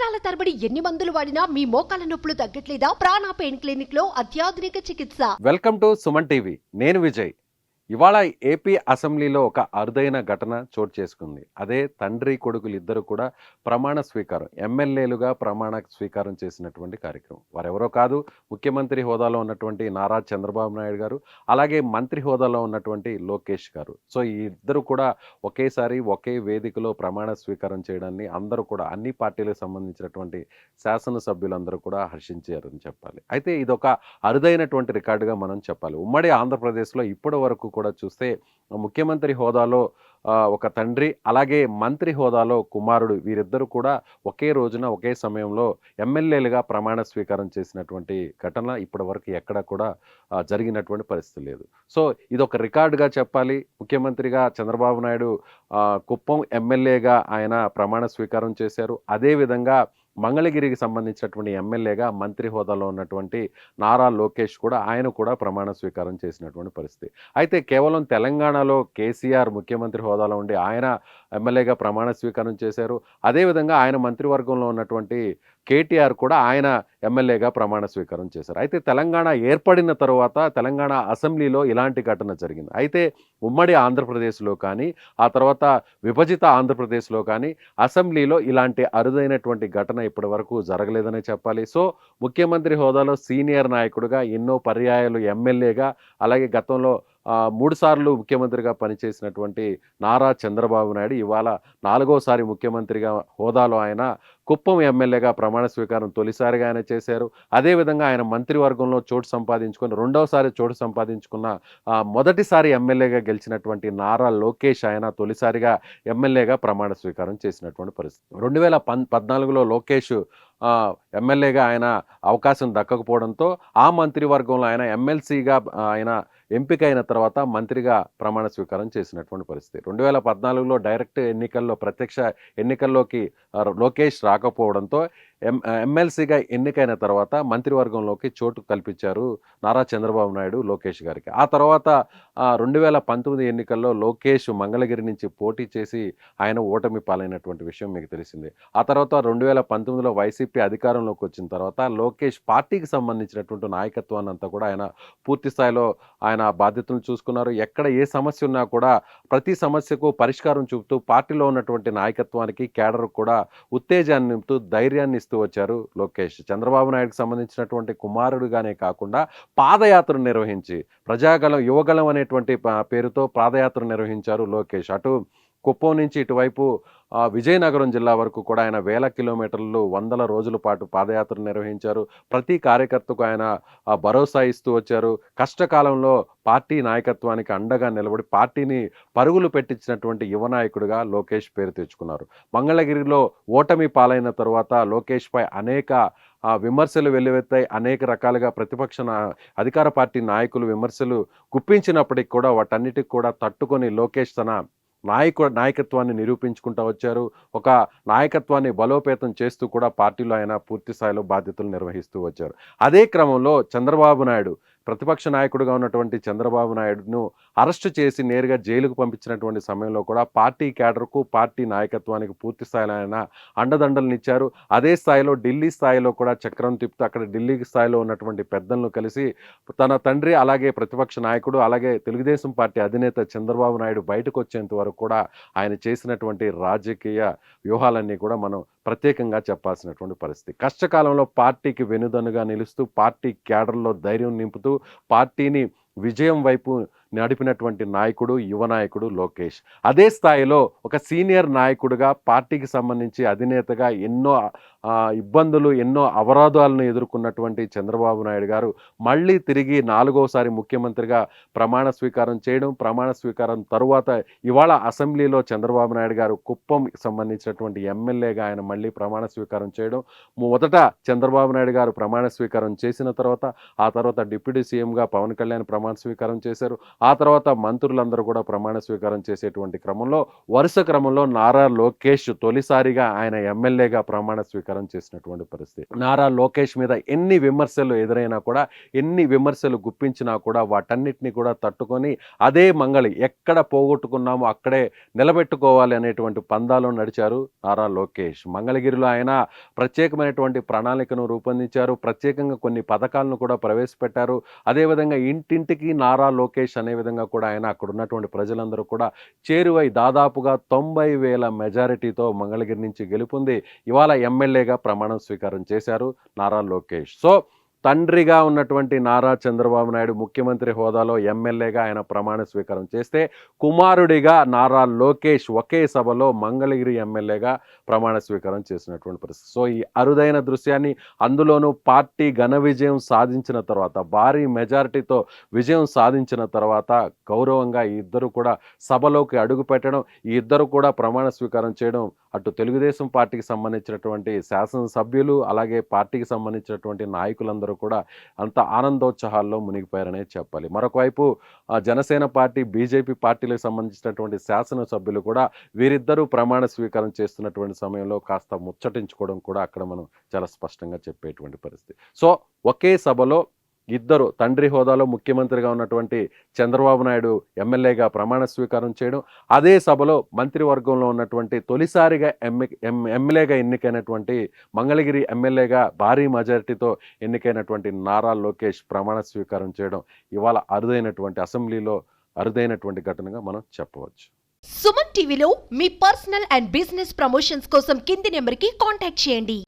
సంవత్సరాల తరబడి ఎన్ని మందులు వాడినా మీ మోకాల నొప్పులు తగ్గట్లేదా? ప్రాణ పెయిన్ క్లినిక్ లో అత్యాధునిక చికిత్స. Welcome to Suman TV. నేను విజయ్. ఇవాళ ఏపీ అసెంబ్లీలో ఒక అరుదైన ఘటన చోటు చేసుకుంది. అదే తండ్రి కొడుకులు ఇద్దరు కూడా ప్రమాణ స్వీకారం, ఎమ్మెల్యేలుగా ప్రమాణ స్వీకారం చేసినటువంటి కార్యక్రమం. వారెవరో కాదు, ముఖ్యమంత్రి హోదాలో ఉన్నటువంటి నారా చంద్రబాబు నాయుడు గారు, అలాగే మంత్రి హోదాలో ఉన్నటువంటి లోకేష్ గారు. సో ఈ ఇద్దరు కూడా ఒకేసారి ఒకే వేదికలో ప్రమాణ స్వీకారం చేయడాన్ని అందరూ కూడా, అన్ని పార్టీలకు సంబంధించినటువంటి శాసనసభ్యులందరూ కూడా హర్షించారని చెప్పాలి. అయితే ఇదొక అరుదైనటువంటి రికార్డుగా మనం చెప్పాలి. ఉమ్మడి ఆంధ్రప్రదేశ్లో ఇప్పటి వరకు కూడా చూస్తే ముఖ్యమంత్రి హోదాలో ఒక తండ్రి, అలాగే మంత్రి హోదాలో కుమారుడు, వీరిద్దరూ కూడా ఒకే రోజున ఒకే సమయంలో ఎమ్మెల్యేలుగా ప్రమాణ స్వీకారం చేసినటువంటి ఘటన ఇప్పటి వరకు ఎక్కడ కూడా జరిగినటువంటి పరిస్థితి లేదు. సో ఇదొక రికార్డుగా చెప్పాలి. ముఖ్యమంత్రిగా చంద్రబాబు నాయుడు కుప్పం ఎమ్మెల్యేగా ఆయన ప్రమాణ స్వీకారం చేశారు. అదేవిధంగా మంగళగిరికి సంబంధించినటువంటి ఎమ్మెల్యేగా మంత్రి హోదాలో ఉన్నటువంటి నారా లోకేష్ కూడా, ఆయన కూడా ప్రమాణ స్వీకారం చేసినటువంటి పరిస్థితి. అయితే కేవలం తెలంగాణలో కేసీఆర్ ముఖ్యమంత్రి హోదాలో ఉండి ఆయన ఎమ్మెల్యేగా ప్రమాణ స్వీకారం చేశారు. అదేవిధంగా ఆయన మంత్రివర్గంలో ఉన్నటువంటి కేటీఆర్ కూడా ఆయన ఎమ్మెల్యేగా ప్రమాణ స్వీకారం చేశారు. అయితే తెలంగాణ ఏర్పడిన తరువాత తెలంగాణ అసెంబ్లీలో ఇలాంటి ఘటన జరిగింది. అయితే ఉమ్మడి ఆంధ్రప్రదేశ్లో కానీ, ఆ తర్వాత విభజిత ఆంధ్రప్రదేశ్లో కానీ అసెంబ్లీలో ఇలాంటి అరుదైనటువంటి ఘటన ఇప్పటి వరకు జరగలేదనే చెప్పాలి. సో ముఖ్యమంత్రి హోదాలో సీనియర్ నాయకుడిగా, ఎన్నో పర్యాయాలు ఎమ్మెల్యేగా, అలాగే గతంలో 3 సార్లు ముఖ్యమంత్రిగా పనిచేసినటువంటి నారా చంద్రబాబు నాయుడు ఇవాళ 4వసారి ముఖ్యమంత్రిగా హోదాలో ఆయన కుప్పం ఎమ్మెల్యేగా ప్రమాణ స్వీకారం తొలిసారిగా ఆయన చేశారు. అదేవిధంగా ఆయన మంత్రివర్గంలో చోటు సంపాదించుకొని 2వసారి చోటు సంపాదించుకున్న మొదటిసారి ఎమ్మెల్యేగా గెలిచినటువంటి నారా లోకేష్ ఆయన తొలిసారిగా ఎమ్మెల్యేగా ప్రమాణ స్వీకారం చేసినటువంటి పరిస్థితి. 2014లో లోకేష్ ఎమ్మెల్యేగా ఆయన అవకాశం దక్కకపోవడంతో ఆ మంత్రివర్గంలో ఆయన ఎమ్మెల్సీగా ఆయన ఎంపికైన తర్వాత మంత్రిగా ప్రమాణ స్వీకారం చేసినటువంటి పరిస్థితి. 2014లో డైరెక్ట్ ఎన్నికల్లో, ప్రత్యక్ష ఎన్నికల్లోకి లోకేష్ రాకపోవడంతో ఎమ్మెల్సీగా ఎన్నికైన తర్వాత మంత్రివర్గంలోకి చోటు కల్పించారు నారా చంద్రబాబు నాయుడు లోకేష్ గారికి. ఆ తర్వాత 2019 ఎన్నికల్లో లోకేష్ మంగళగిరి నుంచి పోటీ చేసి ఆయన ఓటమి పాలైనటువంటి విషయం మీకు తెలిసిందే. ఆ తర్వాత 2019లో వైసీపీ అధికారంలోకి వచ్చిన తర్వాత లోకేష్ పార్టీకి సంబంధించినటువంటి నాయకత్వాన్ని అంతా కూడా ఆయన పూర్తి స్థాయిలో ఆయన బాధ్యతలు చూసుకున్నారు. ఎక్కడ ఏ సమస్య ఉన్నా కూడా ప్రతి సమస్యకు పరిష్కారం చూపుతూ పార్టీలో ఉన్నటువంటి నాయకత్వానికి, కేడర్కు కూడా ఉత్తేజాన్ని నింపుతూ, ధైర్యాన్ని ఇస్తూ వచ్చారు లోకేష్. చంద్రబాబు నాయుడుకి సంబంధించినటువంటి కుమారుడుగానే కాకుండా పాదయాత్ర నిర్వహించి, ప్రజాగళం, యువగళం అనేటువంటి పేరుతో పాదయాత్ర నిర్వహించారు లోకేష్. అటు కుప్పం నుంచి ఇటువైపు విజయనగరం జిల్లా వరకు కూడా ఆయన 1000 కిలోమీటర్లు, 100 రోజుల పాటు పాదయాత్ర నిర్వహించారు. ప్రతి కార్యకర్తకు ఆయన భరోసా ఇస్తూ వచ్చారు. కష్టకాలంలో పార్టీ నాయకత్వానికి అండగా నిలబడి పార్టీని పరుగులు పెట్టించినటువంటి యువ నాయకుడిగా లోకేష్ పేరు తెచ్చుకున్నారు. మంగళగిరిలో ఓటమి పాలైన తరువాత లోకేష్పై అనేక విమర్శలు వెల్లువెత్తాయి. అనేక రకాలుగా అధికార పార్టీ నాయకులు విమర్శలు గుప్పించినప్పటికీ కూడా వాటన్నిటికి కూడా తట్టుకొని లోకేష్ తన నాయకత్వాన్ని నిరూపించుకుంటూ వచ్చారు. ఒక నాయకత్వాన్ని బలోపేతం చేస్తూ కూడా పార్టీలో ఆయన పూర్తి స్థాయిలో బాధ్యతలు నిర్వహిస్తూ వచ్చారు. అదే క్రమంలో చంద్రబాబు నాయుడు, ప్రతిపక్ష నాయకుడిగా ఉన్నటువంటి చంద్రబాబు నాయుడును అరెస్టు చేసి నేరుగా జైలుకు పంపించినటువంటి సమయంలో కూడా పార్టీ క్యాడర్కు, పార్టీ నాయకత్వానికి పూర్తి స్థాయిలో ఆయన అండదండలను ఇచ్చారు. అదే స్థాయిలో ఢిల్లీ స్థాయిలో కూడా చక్రం తిప్పుతూ అక్కడ ఢిల్లీ స్థాయిలో ఉన్నటువంటి పెద్దలను కలిసి తన తండ్రి, అలాగే ప్రతిపక్ష నాయకుడు, అలాగే తెలుగుదేశం పార్టీ అధినేత చంద్రబాబు నాయుడు బయటకు వచ్చేంత వరకు కూడా ఆయన చేసినటువంటి రాజకీయ వ్యూహాలన్నీ కూడా మనం ప్రత్యేకంగా చెప్పాల్సినటువంటి పరిస్థితి. కష్టకాలంలో పార్టీకి వెనుదన్నుగా నిలుస్తూ, పార్టీ క్యాడర్లో ధైర్యం నింపుతూ, పార్టీని విజయం వైపు నడిపినటువంటి నాయకుడు, యువ నాయకుడు లోకేష్. అదే స్థాయిలో ఒక సీనియర్ నాయకుడిగా, పార్టీకి సంబంధించి అధినేతగా ఎన్నో ఇబ్బందులు, ఎన్నో అవరోధాలను ఎదుర్కొన్నటువంటి చంద్రబాబు నాయుడు గారు మళ్ళీ తిరిగి 4వసారి ముఖ్యమంత్రిగా ప్రమాణ స్వీకారం చేయడం, ప్రమాణ స్వీకారం తరువాత ఇవాళ అసెంబ్లీలో చంద్రబాబు నాయుడు గారు కుప్పం సంబంధించినటువంటి ఎమ్మెల్యేగా ఆయన మళ్ళీ ప్రమాణ స్వీకారం చేయడం. మొదట చంద్రబాబు నాయుడు గారు ప్రమాణ స్వీకారం చేసిన తర్వాత, ఆ తర్వాత డిప్యూటీ సీఎంగా పవన్ కళ్యాణ్ ప్రమాణ స్వీకారం చేశారు. ఆ ఆ తర్వాత మంత్రులందరూ కూడా ప్రమాణ స్వీకారం చేసేటువంటి క్రమంలో వరుస క్రమంలో నారా లోకేష్ తొలిసారిగా ఆయన ఎమ్మెల్యేగా ప్రమాణ స్వీకారం చేసినటువంటి పరిస్థితి. నారా లోకేష్ మీద ఎన్ని విమర్శలు ఎదురైనా కూడా, ఎన్ని విమర్శలు గుప్పించినా కూడా వాటన్నిటిని కూడా తట్టుకొని అదే మంగళి ఎక్కడ పోగొట్టుకున్నామో అక్కడే నిలబెట్టుకోవాలి అనేటువంటి పందాలో నడిచారు నారా లోకేష్. మంగళగిరిలో ఆయన ప్రత్యేకమైనటువంటి ప్రణాళికను రూపొందించారు. ప్రత్యేకంగా కొన్ని పథకాలను కూడా ప్రవేశపెట్టారు. అదేవిధంగా ఇంటింటికి నారా లోకేష్ అనే విధంగా కూడా ఆయన అక్కడ ఉన్నటువంటి ప్రజలందరూ కూడా చేరువై దాదాపుగా 90,000 మెజారిటీతో మంగళగిరి నుంచి గెలుపొంది ఇవాళ ఎమ్మెల్యేగా ప్రమాణం స్వీకారం చేశారు నారా లోకేష్. సో తండ్రిగా ఉన్నటువంటి నారా చంద్రబాబు నాయుడు ముఖ్యమంత్రి హోదాలో ఎమ్మెల్యేగా ఆయన ప్రమాణ స్వీకారం చేస్తే, కుమారుడిగా నారా లోకేష్ ఒకే సభలో మంగళగిరి ఎమ్మెల్యేగా ప్రమాణ స్వీకారం చేసినటువంటి పరిస్థితి. సో ఈ అరుదైన దృశ్యాన్ని, అందులోనూ పార్టీ ఘన విజయం సాధించిన తర్వాత, భారీ మెజారిటీతో విజయం సాధించిన తర్వాత గౌరవంగా ఈ ఇద్దరు కూడా సభలోకి అడుగు పెట్టడం, ఈ ఇద్దరు కూడా ప్రమాణ స్వీకారం చేయడం అటు తెలుగుదేశం పార్టీకి సంబంధించినటువంటి శాసనసభ్యులు, అలాగే పార్టీకి సంబంధించినటువంటి నాయకులందరూ కూడా అంత ఆనందోత్సాహాల్లో మునిగిపోయారనే చెప్పాలి. మరొక వైపు జనసేన పార్టీ, బీజేపీ పార్టీలకు సంబంధించినటువంటి శాసనసభ్యులు కూడా వీరిద్దరూ ప్రమాణ స్వీకారం చేస్తున్నటువంటి సమయంలో కాస్త ముచ్చటించుకోవడం కూడా అక్కడ మనం చాలా స్పష్టంగా చెప్పేటువంటి పరిస్థితి. సో ఒకే సభలో ఇద్దరు, తండ్రి హోదాలో ముఖ్యమంత్రిగా ఉన్నటువంటి చంద్రబాబు నాయుడు ఎమ్మెల్యేగా ప్రమాణ స్వీకారం చేయడం, అదే సభలో మంత్రివర్గంలో ఉన్నటువంటి తొలిసారిగా ఎమ్మెల్యేగా ఎన్నికైనటువంటి మంగళగిరి ఎమ్మెల్యేగా భారీ మెజారిటీతో ఎన్నికైనటువంటి నారా లోకేష్ ప్రమాణ స్వీకారం చేయడం ఇవాళ అసెంబ్లీలో అరుదైనటువంటి ఘటనగా మనం చెప్పవచ్చు. సుమన్ టీవీలో మీ పర్సనల్ అండ్ బిజినెస్ ప్రమోషన్స్ కోసం కింది నెంబర్కి కాంటాక్ట్ చేయండి.